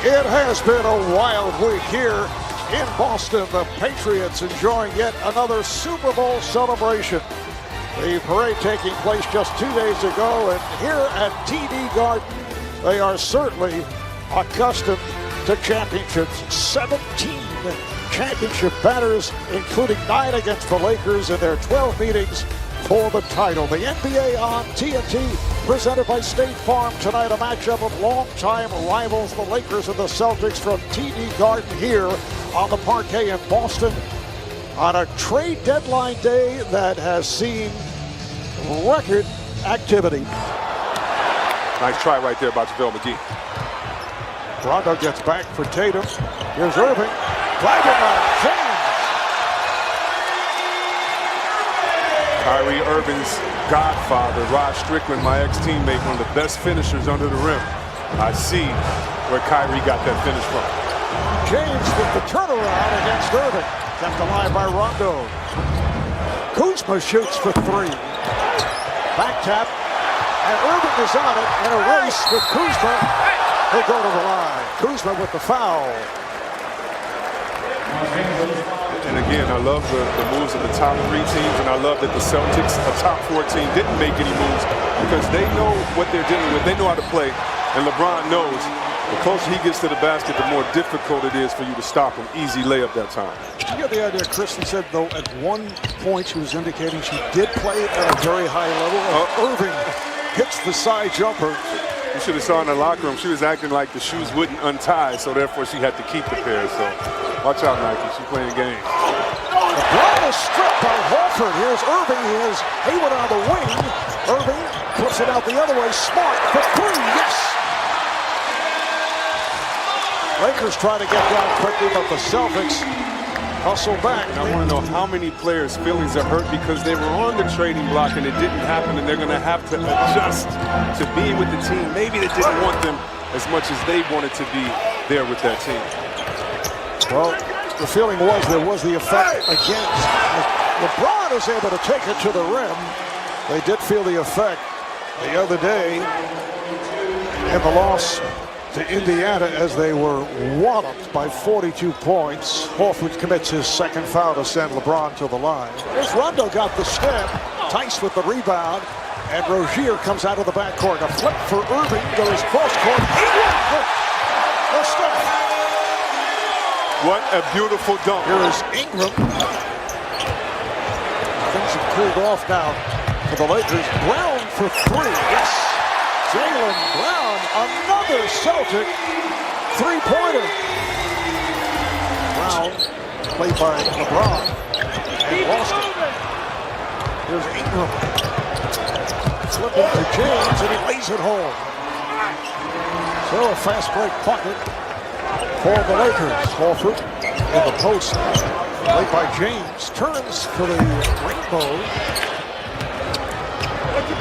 It has been a wild week here in Boston. The Patriots enjoying yet another Super Bowl celebration. The parade taking place just 2 days ago, and here at TD Garden, they are certainly accustomed to championships. 17 championship banners, including 9 against the Lakers in their 12 meetings for the title. The NBA on TNT, presented by State Farm. Tonight, a matchup of longtime rivals, the Lakers and the Celtics, from TD Garden here on the parquet in Boston on a trade deadline day that has seen record activity. Nice try right there by JaVale McGee. Rondo gets back for Tatum. Here's Irving. Flagging on James. Kyrie, Irving's godfather, Rod Strickland, my ex-teammate, one of the best finishers under the rim. I see where Kyrie got that finish from. James with the turnaround against Irving. Kept alive by Rondo. Kuzma shoots for 3. Back tap. And Irving is on it in a race with Kuzma. They go to the line. Kuzma with the foul. And again, I love the moves of the top 3 teams, and I love that the Celtics, a top 4 team, didn't make any moves because they know what they're dealing with. They know how to play, and LeBron knows the closer he gets to the basket, the more difficult it is for you to stop him. Easy layup that time. You get the idea, Kristen said, though, at one point she was indicating she did play at a very high level. Irving hits the side jumper. You should have saw in the locker room, she was acting like the shoes wouldn't untie, so therefore she had to keep the pair. So watch out, Nike. She's playing games. LeBron is stripped by Horford. Here's Irving. He has Hayward on the wing. Irving puts it out the other way. Smart for 3. Yes! Lakers try to get down quickly, but the Celtics hustle back. And I want to know how many players' feelings are hurt because they were on the trading block and it didn't happen, and they're going to have to adjust to being with the team. Maybe they didn't want them as much as they wanted to be there with that team. Well, the feeling was there was the effect against. LeBron is able to take it to the rim. They did feel the effect the other day in the loss to Indiana as they were walloped by 42 points. Horford commits his second foul to send LeBron to the line. Here's Rondo got the step. Tice with the rebound. And Rozier comes out of the backcourt. A flip for Irving. Goes cross court. The step. What a beautiful dunk. Here is Ingram. Things have cooled off now for the Lakers. Brown for 3. Yes. Jaylen Brown, another Celtic three-pointer. Brown, played by LeBron, and lost it. Here's Ingram. Flipping to James, and he lays it home. So a fast break bucket for the Lakers. Horford in the post, played by James. Turns for the rainbow.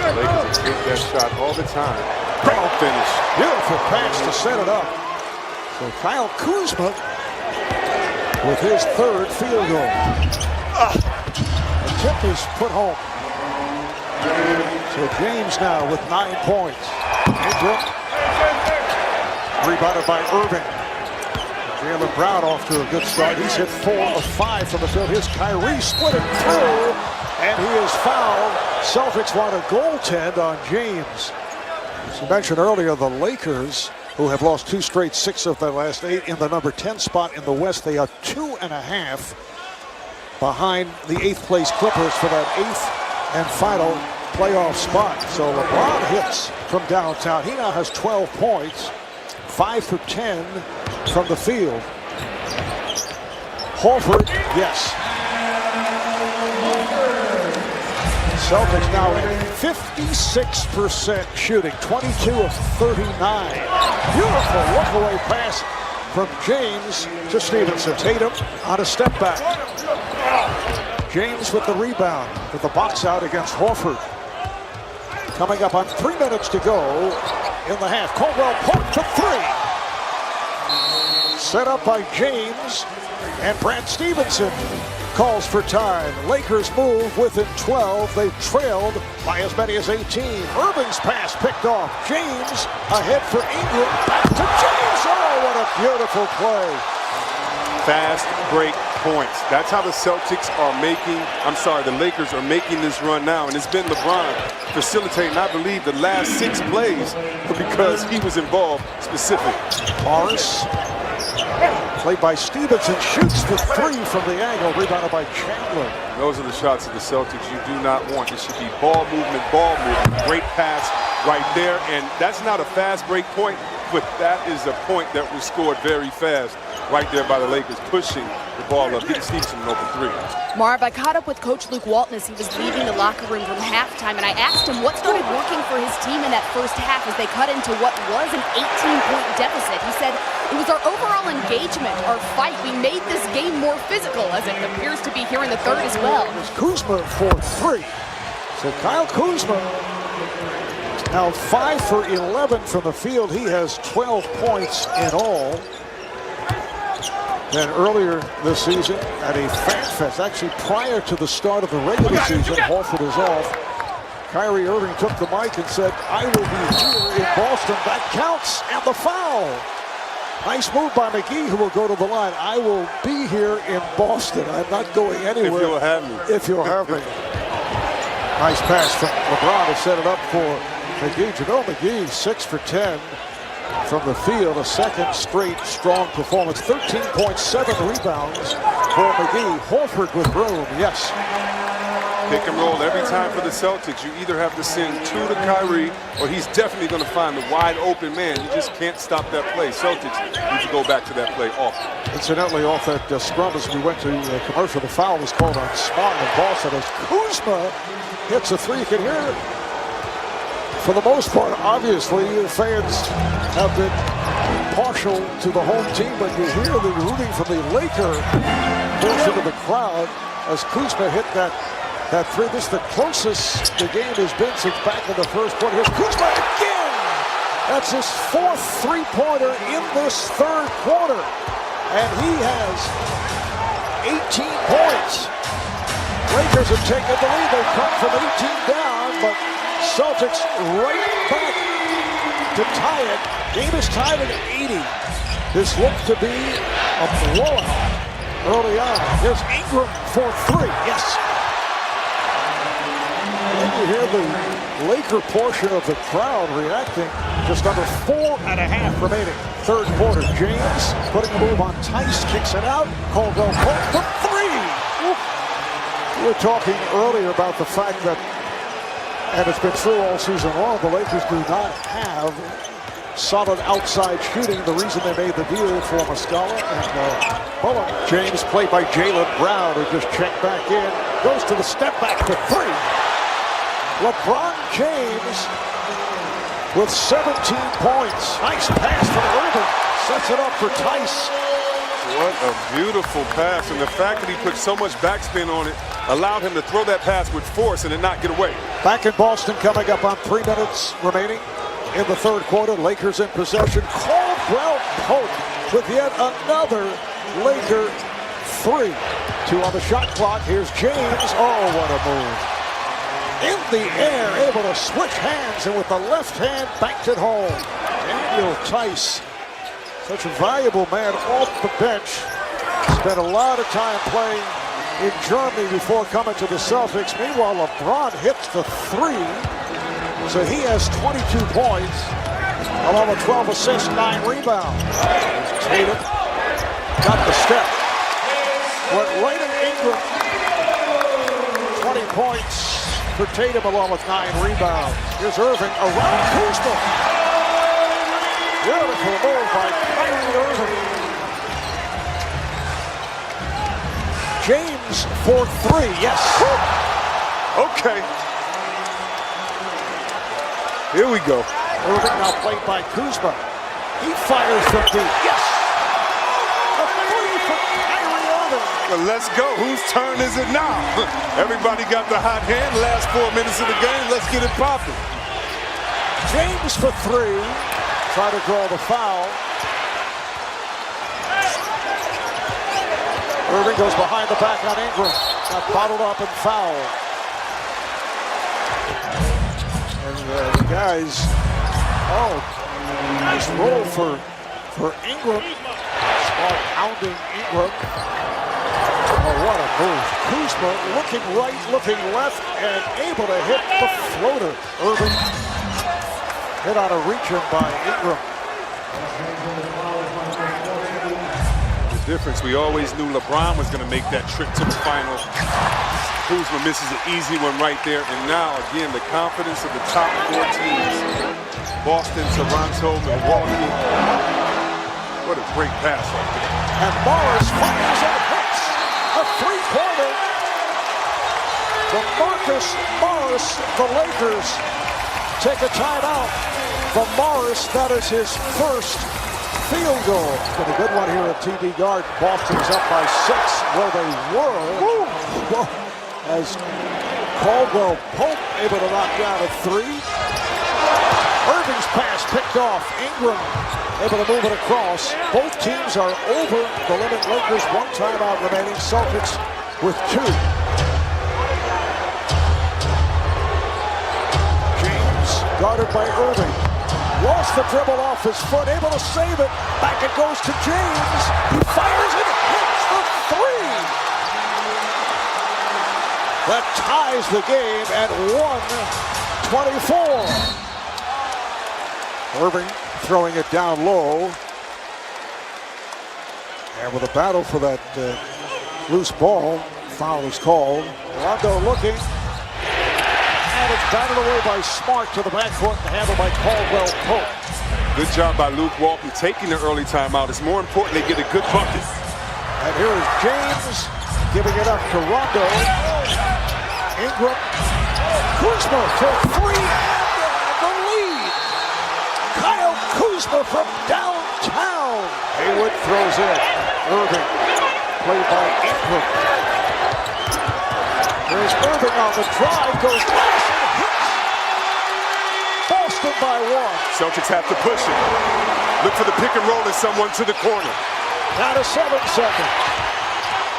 Lakers get that shot all the time. Great finish. Beautiful pass to set it up. So Kyle Kuzma with his 3rd field goal. The tip is put home. So James now with 9 points. Ingram rebounded by Irving. Jaylen Brown off to a good start. He's hit 4 of 5 from the field. Here's Kyrie splitting through, and he is fouled. Celtics want to goaltend on James. As you mentioned earlier, the Lakers, who have lost 2 straight, 6 of their last 8, in the number 10 spot in the West. They are 2.5 behind the 8th place Clippers for that 8th and final playoff spot. So LeBron hits from downtown. He now has 12 points, 5 for 10 from the field. Horford, yes. Celtics now at 56% shooting, 22 of 39. Beautiful look-away pass from James to Stevenson. Tatum on a step back. James with the rebound, with the box out against Horford. Coming up on 3 minutes to go in the half. Caldwell Pope to 3. Set up by James, and Brad Stevenson calls for time. Lakers move within 12. They trailed by as many as 18. Irving's pass picked off. James ahead for Ingram. Back to James. Oh, what a Beautiful play. Fast break points. That's how the Celtics are making, the Lakers are making this run now. And it's been LeBron facilitating, I believe, the last 6 plays because he was involved specifically. Morris, played by Stevenson, shoots the 3 from the angle, rebounded by Chandler. Those are the shots of the Celtics you do not want. It should be ball movement, ball movement. Great pass right there. And that's not a fast break point, but that is a point that was scored very fast right there by the Lakers, pushing the ball up, getting Stevenson an open 3. Marv, I caught up with Coach Luke Walton as he was leaving the locker room from halftime, and I asked him what started working for his team in that first half as they cut into what was an 18-point deficit. He said, it was our overall engagement, our fight. We made this game more physical, as it appears to be here in the third as well. Kuzma for 3. So Kyle Kuzma is now 5 for 11 from the field. He has 12 points in all. And earlier this season at a Fan Fest, actually prior to the start of the regular season, Horford is off. Kyrie Irving took the mic and said, I will be here in Boston. That counts, and the foul. Nice move by McGee, who will go to the line. I will be here in Boston. I'm not going anywhere. If you'll have me. If you'll have me. Nice pass from LeBron to set it up for McGee. JaVale McGee, 6 for 10. From the field, a second straight strong performance. 13.7 rebounds for McGee. Horford with room, yes. Pick and roll every time for the Celtics. You either have to send 2 to Kyrie, or he's definitely going to find the wide open man. You just can't stop that play. Celtics need to go back to that play often. Incidentally, off that scrum as we went to commercial, the foul was called on Smart and Boston as Kuzma hits a 3. You can hear it. For the most part, obviously, fans have been partial to the home team, but you hear the rooting from the Laker portion of the crowd as Kuzma hit that 3. This is the closest the game has been since back in the first quarter. Here's Kuzma again! That's his 4th three-pointer in this third quarter. And he has 18 points. Lakers have taken the lead. They've come from 18 down, but Celtics right back to tie it. Game is tied at 80. This looked to be a blowout early on. Here's Ingram for 3. Yes. And you hear the Laker portion of the crowd reacting. Just under 4.5 remaining. Third quarter. James putting a move on Tice. Kicks it out. Caldwell Pope for 3. We were talking earlier about the fact that, and it's been true all season long, the Lakers do not have solid outside shooting. The reason they made the deal for Muscala and Bullock. James, played by Jaylen Brown, who just checked back in, goes to the step back for 3. LeBron James with 17 points. Nice pass from Irving. Sets it up for Tice. What a beautiful pass, and the fact that he put so much backspin on it allowed him to throw that pass with force and it not get away. Back in Boston, coming up on 3 minutes remaining in the third quarter. Lakers in possession. Caldwell Pope with yet another Laker 3. 2 on the shot clock. Here's James. Oh, what a move. In the air, able to switch hands, and with the left hand banked it home. Daniel Tice, such a valuable man off the bench. Spent a lot of time playing in Germany before coming to the Celtics. Meanwhile, LeBron hits the 3. So he has 22 points, along with 12 assists, 9 rebounds. Tatum got the step. Went right at Ingram. 20 points for Tatum, along with 9 rebounds. Here's Irving around Kuzma. Beautiful move by Kyrie Irving. James for 3, yes. Okay. Here we go. Irving now played by Kuzma. He fires from deep, yes. A 3 for Kyrie Irving. Well, let's go. Whose turn is it now? Everybody got the hot hand. Last 4 minutes of the game. Let's get it popping. James for 3. Try to draw the foul. Irving goes behind the back on Ingram. Got bottled up and fouled. And the guys, nice roll for Ingram. pounding Ingram. Oh, what a move. Kuzma looking right, looking left, and able to hit the floater. Irving hit on a reach-in by Ingram. The difference, we always knew LeBron was going to make that trip to the final. Kuzma misses an easy one right there. And now, again, the confidence of the top 4 teams. Boston, Toronto, Milwaukee. What a great pass right there. And Morris fires and hits a three-pointer. The Marcus Morris, the Lakers take a timeout. For Morris, that is his first field goal. It's been a good one here at TD Garden. Boston's up by 6 where they were. Woo. As Caldwell Pope able to knock down a 3. Irving's pass picked off. Ingram able to move it across. Both teams are over the limit. Lakers 1 timeout remaining. Celtics with 2. James guarded by Irving. Lost the dribble off his foot. Able to save it. Back it goes to James. He fires it. Hits the 3. That ties the game at 1:24. Irving throwing it down low. And with a battle for that loose ball, foul is called. Rondo looking. And it's batted away by Smart to the backcourt and handled by Caldwell Pope. Good job by Luke Walton taking the early timeout. It's more important they get a good bucket. And here is James giving it up to Rondo. Ingram. Kuzma for 3 and the lead. Kyle Kuzma from downtown. Haywood throws it. Irving played by Ingram. There's Irving on the drive. Goes nice and hits. Boston by 1. Celtics have to push it. Look for the pick and roll and someone to the corner. Down to 7 seconds.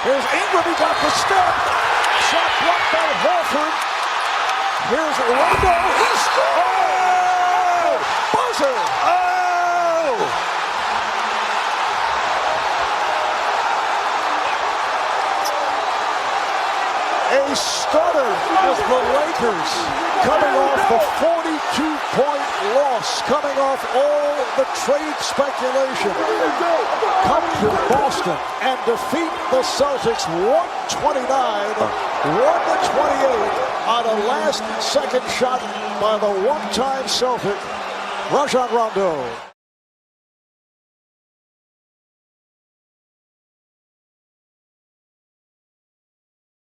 Here's Ingram. He got the step. Shot blocked by Horford. Here's Rondo. He scores! Buzzer! Oh! A stunner as the Lakers coming off the 42-point loss, coming off all the trade speculation, come to Boston and defeat the Celtics 129-128 on a last-second shot by the one-time Celtic, Rajon Rondo.